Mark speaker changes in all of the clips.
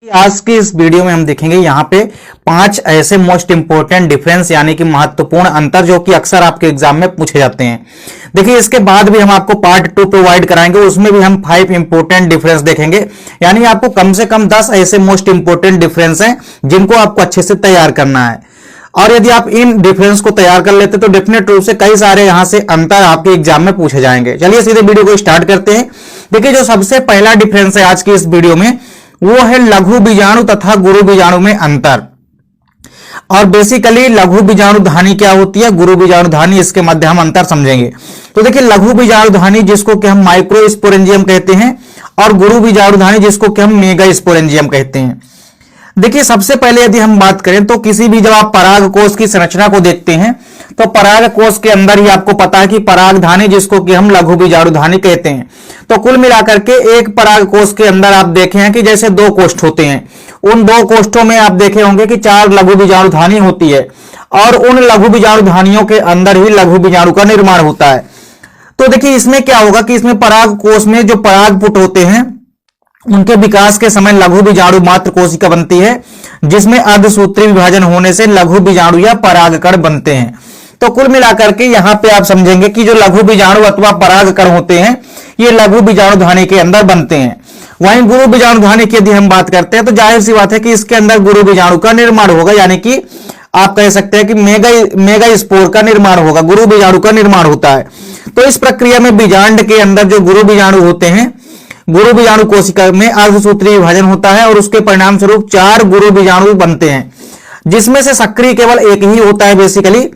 Speaker 1: आज की इस वीडियो में हम देखेंगे यहाँ पे 5 ऐसे मोस्ट इंपोर्टेंट डिफरेंस यानी कि महत्वपूर्ण अंतर जो कि अक्सर आपके एग्जाम में पूछे जाते हैं। देखिए इसके बाद भी हम आपको पार्ट 2 प्रोवाइड कराएंगे, उसमें भी हम 5 इंपोर्टेंट डिफरेंस देखेंगे। यानी आपको कम से कम 10 ऐसे मोस्ट इंपोर्टेंट डिफरेंस हैं जिनको आपको अच्छे से तैयार करना है। और यदि आप इन डिफरेंस को तैयार कर लेते तो डेफिनेट रूप से कई सारे यहां से अंतर आपके एग्जाम में पूछे जाएंगे। चलिए सीधे वीडियो को स्टार्ट करते हैं। देखिए जो सबसे पहला डिफरेंस है आज की इस वीडियो में वो है लघु बीजाणु तथा गुरु बीजाणु में अंतर। और बेसिकली लघु बीजाणुधानी क्या होती है, गुरु बीजाणुधानी, इसके मध्य हम अंतर समझेंगे। तो देखिए लघु बीजाणुधानी जिसको कि हम माइक्रो स्पोरेंजियम कहते हैं और गुरु बीजाणुधानी जिसको कि हम मेगा स्पोरेंजियम कहते हैं। देखिए सबसे पहले यदि हम बात करें तो किसी भी जब आप पराग कोश की संरचना को देखते हैं तो पराग कोश के अंदर ही आपको पता है कि परागधानी जिसको कि हम लघु बीजाणुधानी कहते हैं। तो कुल मिलाकर के एक पराग कोश के अंदर आप देखे हैं कि जैसे 2 कोष्ठ होते हैं, उन 2 कोष्ठों में आप देखे होंगे कि 4 लघु बीजाणुधानी होती है और उन लघु बीजाणुधानियों के अंदर ही लघु बीजाणु का निर्माण होता है। तो देखिए इसमें क्या होगा कि इसमें पराग कोश में जो परागपुट होते हैं उनके विकास के समय लघु बीजाणु मात्र कोशिका बनती है, जिसमें अर्धसूत्री विभाजन होने से लघु बीजाणु या परागकण बनते हैं। तो कुल मिलाकर के यहाँ पे आप समझेंगे कि जो लघु बीजाणु अथवा परागकण होते हैं ये लघु बीजाणुधानी के अंदर बनते हैं। वहीं गुरु बीजाणुधानी की यदि हम बात करते हैं तो जाहिर सी बात है कि इसके अंदर गुरु बीजाणु का निर्माण होगा, यानी कि आप कह सकते हैं कि मेगा स्पोर का निर्माण होगा, गुरु बीजाणु का निर्माण होता है। तो इस प्रक्रिया में बीजांड के अंदर जो गुरु बीजाणु होते हैं, गुरु बीजाणु कोशिका में अर्धसूत्री विभाजन होता है और उसके परिणाम स्वरूप 4 गुरु बीजाणु बनते हैं, जिसमें से सक्रिय केवल एक ही होता है बेसिकली।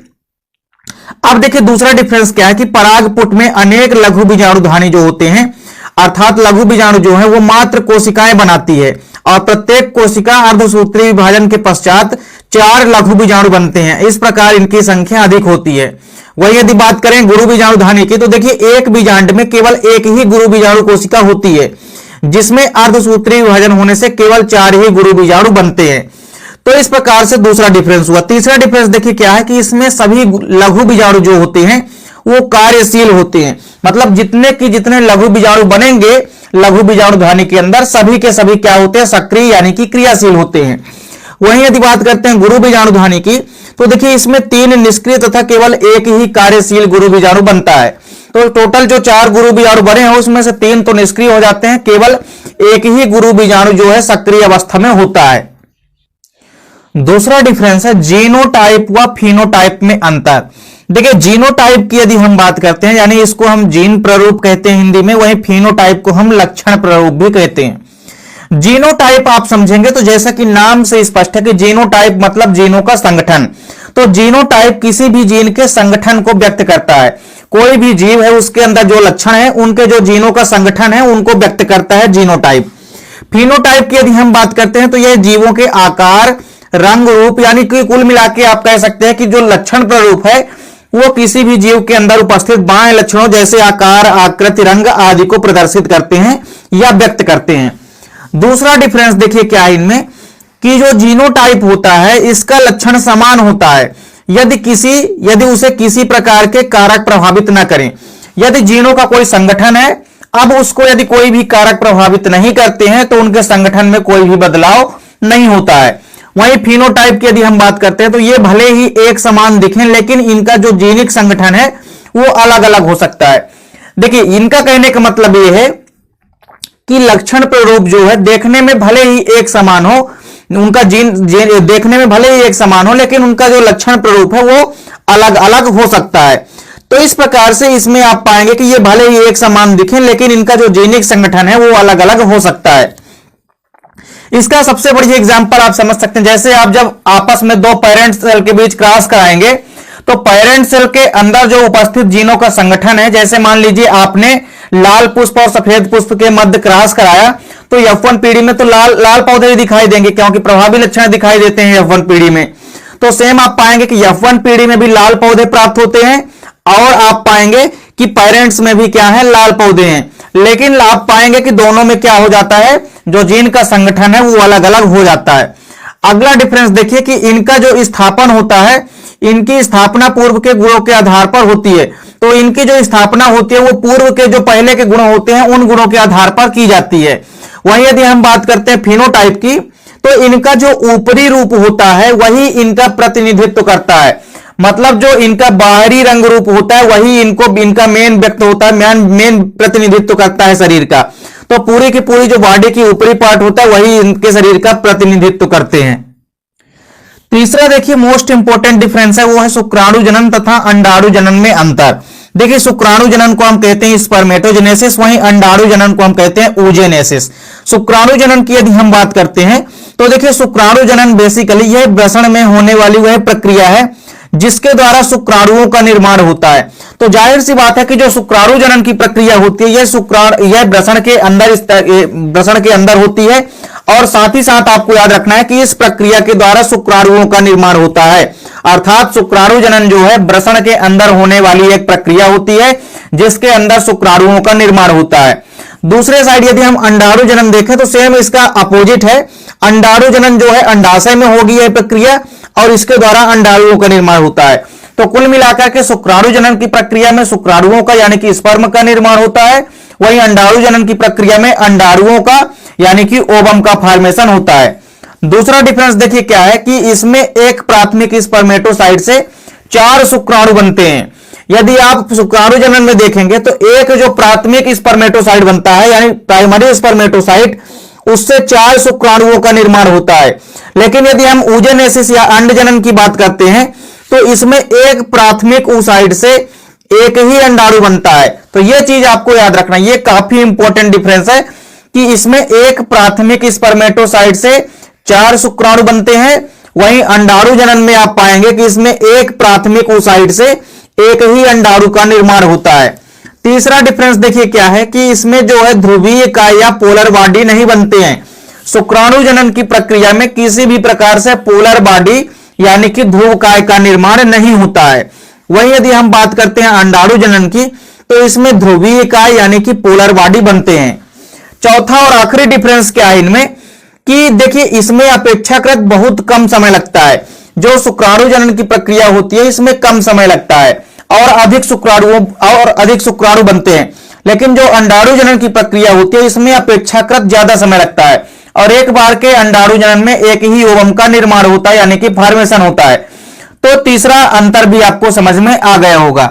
Speaker 1: अब देखिए दूसरा डिफरेंस क्या है कि परागपुट में अनेक लघु बीजाणुधानी जो होते हैं, अर्थात लघु बीजाणु जो है वो मात्र कोशिकाएं बनाती है और प्रत्येक कोशिका अर्धसूत्री विभाजन के पश्चात 4 लघु बीजाणु बनते हैं। इस प्रकार इनकी संख्या अधिक होती है। वही यदि बात करें गुरु बीजाणुधानी की तो देखिए एक बीजांड में केवल एक ही गुरु बीजाणु कोशिका होती है, जिसमें अर्धसूत्री विभाजन होने से केवल 4 ही गुरु बीजाणु बनते हैं। तो इस प्रकार से दूसरा डिफरेंस हुआ। तीसरा डिफरेंस देखिए क्या है कि इसमें सभी लघु बीजाणु जो होते हैं वो कार्यशील होते हैं, मतलब जितने लघु बीजाणु बनेंगे लघु बीजाणुधानी के अंदर सभी के सभी क्या होते हैं, सक्रिय यानी कि क्रियाशील होते हैं। वहीं यदि बात करते हैं गुरु बीजाणुधानी की तो देखिए इसमें 3 निष्क्रिय तथा केवल एक ही कार्यशील गुरु बीजाणु बनता है। तो टोटल जो 4 गुरु बीजाणु बने हैं उसमें से 3 तो निष्क्रिय हो जाते हैं, केवल एक ही गुरु बीजाणु जो है सक्रिय अवस्था में होता है। दूसरा डिफरेंस है जीनोटाइप व फिनोटाइप में अंतर। देखिए जीनोटाइप की यदि हम बात करते हैं यानी इसको हम जीन प्रारूप कहते हैं हिंदी में, वहीं फिनोटाइप को हम लक्षण प्रारूप भी कहते हैं। जीनोटाइप आप समझेंगे तो जैसा कि नाम से स्पष्ट है कि जीनोटाइप मतलब जीनों का संगठन। तो जीनोटाइप किसी भी जीन के संगठन को व्यक्त करता है। कोई भी जीव है उसके अंदर जो लक्षण है उनके जो जीनों का संगठन है उनको व्यक्त करता है जीनोटाइप। फिनोटाइप की यदि हम बात करते हैं तो यह जीवों के आकार, रंग, रूप यानी कि कुल मिला के आप कह सकते हैं कि जो लक्षण प्रारूप है वो किसी भी जीव के अंदर उपस्थित बाह्य लक्षणों जैसे आकार, आकृति, रंग आदि को प्रदर्शित करते हैं या व्यक्त करते हैं। दूसरा डिफरेंस देखिए क्या है इनमें कि जो जीनोटाइप होता है इसका लक्षण समान होता है यदि उसे किसी प्रकार के कारक प्रभावित न करें। यदि जीनों का कोई संगठन है, अब उसको यदि कोई भी कारक प्रभावित नहीं करते हैं तो उनके संगठन में कोई भी बदलाव नहीं होता है। वहीं फिनोटाइप की यदि हम बात करते हैं तो ये भले ही एक समान दिखें लेकिन इनका जो जीनिक संगठन है वो अलग अलग हो सकता है। देखिए इनका कहने का मतलब ये है कि लक्षण प्रारूप जो है देखने में भले ही एक समान हो, उनका जीन देखने में भले ही एक समान हो लेकिन उनका जो लक्षण प्रारूप है वो अलग अलग हो सकता है। तो इस प्रकार से इसमें आप पाएंगे कि ये भले ही एक समान दिखें लेकिन इनका जो जीनिक संगठन है वो अलग अलग हो सकता है। इसका सबसे बड़ी एग्जांपल आप समझ सकते हैं, जैसे आप जब आपस में 2 पेरेंट सेल के बीच क्रॉस कराएंगे तो पेरेंट सेल के अंदर जो उपस्थित जीनों का संगठन है, जैसे मान लीजिए आपने लाल पुष्प और सफेद पुष्प के मध्य क्रॉस कराया तो F1 पीढ़ी में तो लाल पौधे दिखाई देंगे क्योंकि प्रभावी लक्षण दिखाई देते हैं F1 पीढ़ी में। तो सेम आप पाएंगे कि F1 पीढ़ी में भी लाल पौधे प्राप्त होते हैं और आप पाएंगे कि पेरेंट्स में भी क्या है, लाल पौधे हैं। लेकिन आप पाएंगे कि दोनों में क्या हो जाता है, जो जीन का संगठन है वो अलग अलग हो जाता है। अगला डिफरेंस देखिए कि इनका जो स्थापन होता है इनकी स्थापना पूर्व के गुणों के आधार पर होती है। तो इनकी जो स्थापना होती है वो पूर्व के जो पहले के गुण होते हैं उन गुणों के आधार पर की जाती है। वहीं यदि हम बात करते हैं फिनोटाइप की, तो इनका जो ऊपरी रूप होता है वही इनका प्रतिनिधित्व करता है। मतलब जो इनका बाहरी रंग रूप होता है वही इनका मेन व्यक्त होता है, मेन प्रतिनिधित्व करता है शरीर का। तो पूरी की पूरी जो बॉडी की ऊपरी पार्ट होता है वही इनके शरीर का प्रतिनिधित्व करते हैं। तीसरा देखिए मोस्ट इंपोर्टेंट डिफरेंस है, वो है शुक्राणु जनन तथा अंडाणु जनन में अंतर। देखिए शुक्राणु जनन को हम कहते हैं स्पर्मेटोजेनेसिस, वहीं अंडाणु जनन को हम कहते हैं oogenesis। शुक्राणु जनन की यदि हम बात करते हैं तो देखिए शुक्राणु जनन बेसिकली यह वृषण में होने वाली वह प्रक्रिया है जिसके द्वारा शुक्राणुओं का निर्माण होता है। तो जाहिर सी बात है कि जो शुक्राणु जनन की प्रक्रिया होती है यह वृषण के अंदर होती है, और साथ ही साथ आपको याद रखना है कि इस प्रक्रिया के द्वारा शुक्राणुओं का निर्माण होता है। अर्थात शुक्राणु जनन जो है वृषण के अंदर होने वाली एक प्रक्रिया होती है जिसके अंदर शुक्राणुओं का निर्माण होता है। दूसरे साइड यदि हम अंडाणु जनन देखें तो सेम इसका अपोजिट है। अंडाणु जनन जो है अंडाशय में होगी यह प्रक्रिया और इसके द्वारा अंडाणुओं का निर्माण होता है। तो कुल मिलाकर के शुक्राणु जनन की प्रक्रिया में शुक्राणुओं का यानी कि स्पर्म का निर्माण होता है, वहीं अंडाणु जनन की प्रक्रिया में अंडाणुओं का यानी कि ओवम का फॉर्मेशन होता है। दूसरा डिफरेंस देखिए क्या है कि इसमें एक प्राथमिक स्पर्मेटोसाइट से 4 शुक्राणु बनते हैं। यदि आप शुक्राणु जनन में देखेंगे तो एक जो प्राथमिक स्पर्मेटोसाइट बनता है यानी प्राइमरी स्पर्मेटोसाइट, उससे 4 शुक्राणुओं का निर्माण होता है। लेकिन यदि हम oogenesis या अंड जनन की बात करते हैं तो इसमें एक प्राथमिक oocyte से एक ही अंडाणु बनता है। तो यह चीज आपको याद रखना, यह काफी इंपॉर्टेंट डिफरेंस है कि इसमें एक प्राथमिक स्पर्मेटोसाइट से 4 शुक्राणु बनते हैं, वहीं अंडाणु जनन में आप पाएंगे कि इसमें एक प्राथमिक oocyte से एक ही अंडाणु का निर्माण होता है। तीसरा डिफरेंस देखिए क्या है कि इसमें जो है ध्रुवीय काय या पोलर बॉडी नहीं बनते हैं। शुक्राणु जनन की प्रक्रिया में किसी भी प्रकार से पोलर बॉडी यानी कि ध्रुव काय का निर्माण नहीं होता है। वहीं यदि हम बात करते हैं अंडाणु जनन की तो इसमें ध्रुवीय काय यानी कि पोलर बॉडी बनते हैं। चौथा और आखिरी डिफरेंस क्या है इनमें कि देखिए इसमें अपेक्षाकृत बहुत कम समय लगता है। जो शुक्राणु जनन की प्रक्रिया होती है इसमें कम समय लगता है और अधिक शुक्राणु बनते हैं, लेकिन जो अंडाणु जनन की प्रक्रिया होती है इसमें अपेक्षाकृत ज्यादा समय लगता है और एक बार के अंडाणु जनन में एक ही ओवम का निर्माण होता है यानी कि फॉर्मेशन होता है। तो तीसरा अंतर भी आपको समझ में आ गया होगा।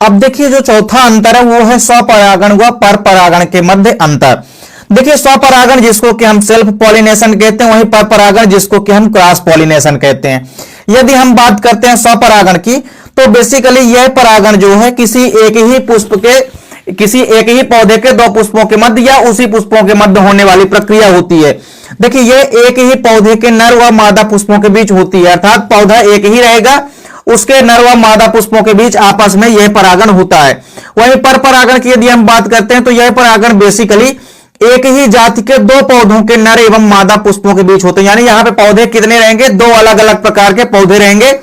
Speaker 1: अब देखिए जो चौथा अंतर है वो है स्वपरागण व परपरागण के मध्य अंतर। देखिए स्वपरागण जिसको कि हम सेल्फ पॉलिनेशन कहते हैं, वहीं परपरागण जिसको कि हम क्रॉस पॉलिनेशन कहते हैं। यदि हम बात करते हैं स्वपरागण की तो बेसिकली यह परागण जो है किसी एक ही पौधे के 2 पुष्पों के मध्य या उसी पुष्पों के मध्य होने वाली प्रक्रिया होती है। देखिए यह एक ही पौधे के नर व मादा पुष्पों के बीच होती है, अर्थात पौधा एक ही रहेगा, उसके नर व मादा पुष्पों के बीच आपस में यह परागण होता है। वहीं परपरागण की यदि हम बात करते हैं तो यह परागण बेसिकली एक ही जाति के 2 पौधों के नर एवं मादा पुष्पों के बीच होते हैं। यानी यहां पे पौधे कितने रहेंगे, 2 अलग अलग प्रकार के पौधे रहेंगे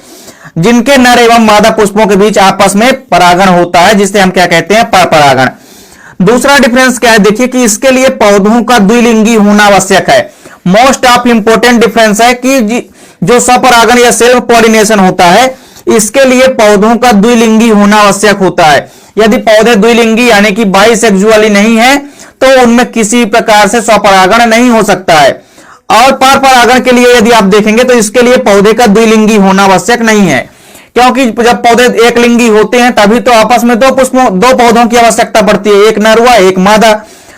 Speaker 1: जिनके नर एवं मादा पुष्पों के बीच आपस में परागण होता है, जिसे हम क्या कहते हैं, परपरागण। दूसरा डिफरेंस क्या है देखिए कि इसके लिए पौधों का द्विलिंगी होना आवश्यक है। मोस्ट ऑफ इंपोर्टेंट डिफरेंस है कि जो स्वपरागण या सेल्फ पॉलिनेशन होता है इसके लिए पौधों का द्विलिंगी होना आवश्यक होता है। यदि पौधे द्विलिंगी यानी कि बाइसेक्सुअली नहीं है तो उनमें किसी प्रकार से स्वपरागण नहीं हो सकता है। और परपरागण के लिए यदि आप देखेंगे तो इसके लिए पौधे का द्विलिंगी होना आवश्यक नहीं है, क्योंकि जब पौधे एक लिंगी होते हैं तभी तो आपस में 2 पौधों की आवश्यकता पड़ती है, एक नर व एक मादा।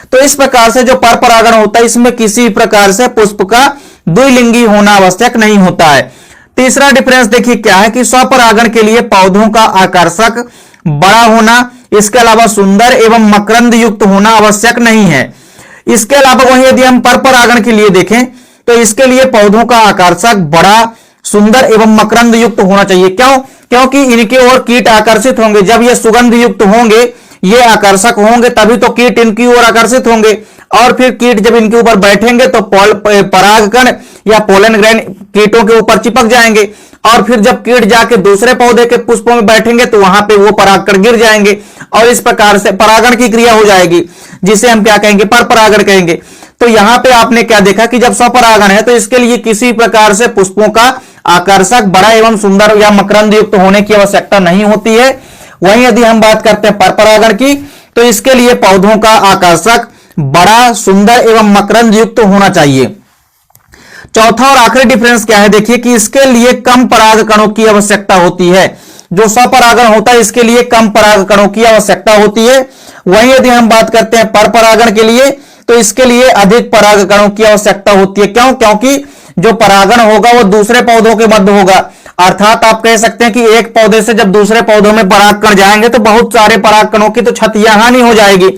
Speaker 1: तो इस प्रकार से जो परपरागण होता है इसमें किसी प्रकार से पुष्प का द्विलिंगी होना आवश्यक नहीं होता है। तीसरा डिफरेंस देखिए क्या है कि स्वपरागण के लिए पौधों का आकर्षक बड़ा होना, इसके अलावा सुंदर एवं मकरंद युक्त होना आवश्यक नहीं है। इसके अलावा वहीं यदि हम परपरागण के लिए देखें तो इसके लिए पौधों का आकर्षक बड़ा, सुंदर एवं मकरंद युक्त होना चाहिए। क्यों? क्योंकि इनके ओर कीट आकर्षित होंगे। जब ये सुगंध युक्त होंगे, ये आकर्षक होंगे, तभी तो कीट इनकी ओर आकर्षित होंगे और फिर कीट जब इनके ऊपर बैठेंगे तो परागकण या पोलन ग्रैन कीटों के ऊपर चिपक जाएंगे और फिर जब कीट जाके दूसरे पौधे के पुष्पों में बैठेंगे तो वहां पे वो परागकण गिर जाएंगे और इस प्रकार से परागण की क्रिया हो जाएगी, जिसे हम क्या कहेंगे, परपरागण कहेंगे। तो यहां पे आपने क्या देखा कि जब स्वपरागण है तो इसके लिए किसी प्रकार से पुष्पों का आकर्षक, बड़ा एवं सुंदर या मकरंद युक्त होने की आवश्यकता नहीं होती है। वहीं यदि हम बात करते हैं पर परागण की, तो इसके लिए पौधों का आकर्षक, बड़ा, सुंदर एवं मकरंद युक्त होना चाहिए। चौथा और आखिरी डिफरेंस क्या है, देखिए कि इसके लिए कम पराग कणों की आवश्यकता होती है। जो स्वपरागण होता है इसके लिए कम पराग कणों की आवश्यकता होती है। वहीं यदि हम बात करते हैं पर परागण के लिए, तो इसके लिए अधिक पराग कणों की आवश्यकता होती है। क्यों? क्योंकि जो परागण होगा वो दूसरे पौधों के मध्य होगा, अर्थात आप कह सकते हैं कि एक पौधे से जब दूसरे पौधों में पराग कण जाएंगे तो बहुत सारे पराग कणों की तो क्षति हानि हो जाएगी,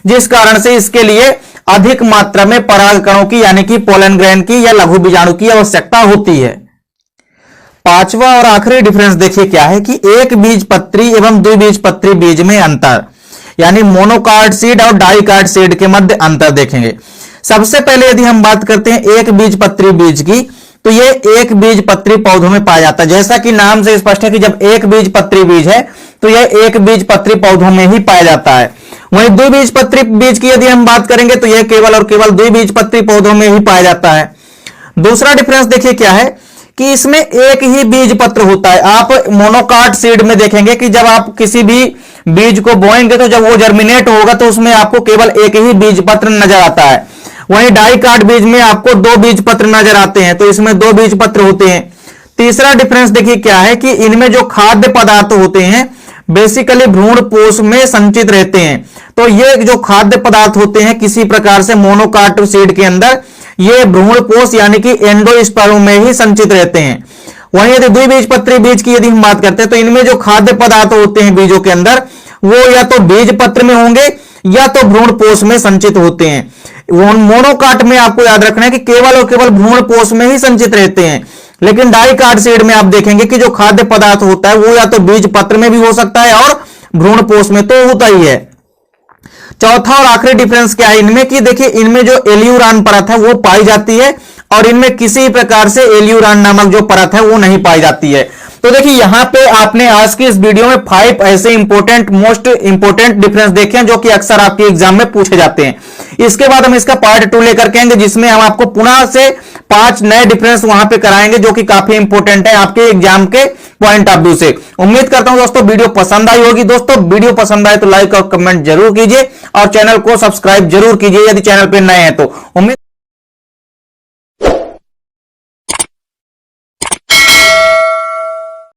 Speaker 1: जिस कारण से इसके लिए अधिक मात्रा में पराग कणों की यानी कि पोलन ग्रेन की या लघु बीजाणु की आवश्यकता होती है। पांचवा और आखिरी डिफरेंस देखिए क्या है कि एक बीजपत्री एवं द्विबीजपत्री बीज में अंतर, यानी मोनोकार्ड सीड और डाइकार्ड सीड के मध्य अंतर देखेंगे। सबसे पहले यदि हम बात करते हैं एक बीजपत्री बीज की, तो ये एक बीजपत्री पौधों में पाया जाता है। जैसा कि नाम से स्पष्ट है कि जब एक बीजपत्री बीज है तो यह एक बीजपत्री पौधों में ही पाया जाता है। वहीं द्विबीजपत्री बीज की यदि हम बात करेंगे तो यह केवल और केवल द्विबीजपत्री पौधों में ही पाया जाता है। दूसरा डिफरेंस देखिए क्या है कि इसमें एक ही बीज पत्र होता है। आप मोनोकाट सीड में देखेंगे कि जब आप किसी भी बीज को बोएंगे तो जब वो जर्मिनेट होगा तो उसमें आपको केवल एक ही बीज पत्र नजर आता है। वहीं डाइकाट बीज में आपको दो बीज पत्र नजर आते हैं, तो इसमें दो बीज पत्र होते हैं। तीसरा डिफरेंस देखिए क्या है कि इनमें जो खाद्य पदार्थ होते हैं बेसिकली भ्रूण पोष में संचित रहते हैं। तो ये जो खाद्य पदार्थ होते हैं किसी प्रकार से मोनोकाट सीड के अंदर ये भ्रूण पोष यानी कि एंडोस्पर्म में ही संचित रहते हैं। वहीं यदि द्विबीजपत्री बीज की यदि हम बात करते हैं तो इनमें जो खाद्य पदार्थ होते हैं बीजों के अंदर वो या तो बीज पत्र में होंगे या तो भ्रूण पोष में संचित होते हैं। मोनोकाट में आपको याद रखना है कि केवल और केवल भ्रूण पोष में ही संचित रहते हैं, लेकिन डाइकाट सीड में आप देखेंगे कि जो खाद्य पदार्थ होता है वो या तो बीज पत्र में भी हो सकता है और भ्रूण पोष में तो होता ही है। चौथा और आखिरी डिफरेंस क्या है इनमें कि देखिए इनमें जो एल्यूरान परत है वो पाई जाती है और इनमें किसी प्रकार से एल्यूरान नामक जो परत है वो नहीं पाई जाती है। तो देखिए यहां पे आपने आज की इस वीडियो में 5 ऐसे मोस्ट इंपोर्टेंट डिफरेंस देखे हैं जो कि अक्सर आपके एग्जाम में पूछे जाते हैं। इसके बाद हम इसका पार्ट 2 लेकर के आएंगे जिसमें हम आपको पुनः से 5 नए डिफरेंस वहां पे कराएंगे जो कि काफी इंपोर्टेंट है आपके एग्जाम के पॉइंट ऑफ व्यू से। उम्मीद करता हूं दोस्तों वीडियो पसंद आई होगी। दोस्तों वीडियो पसंद आए तो लाइक और कमेंट जरूर कीजिए और चैनल को सब्सक्राइब जरूर कीजिए यदि चैनल पे नए हैं तो। उम्मीद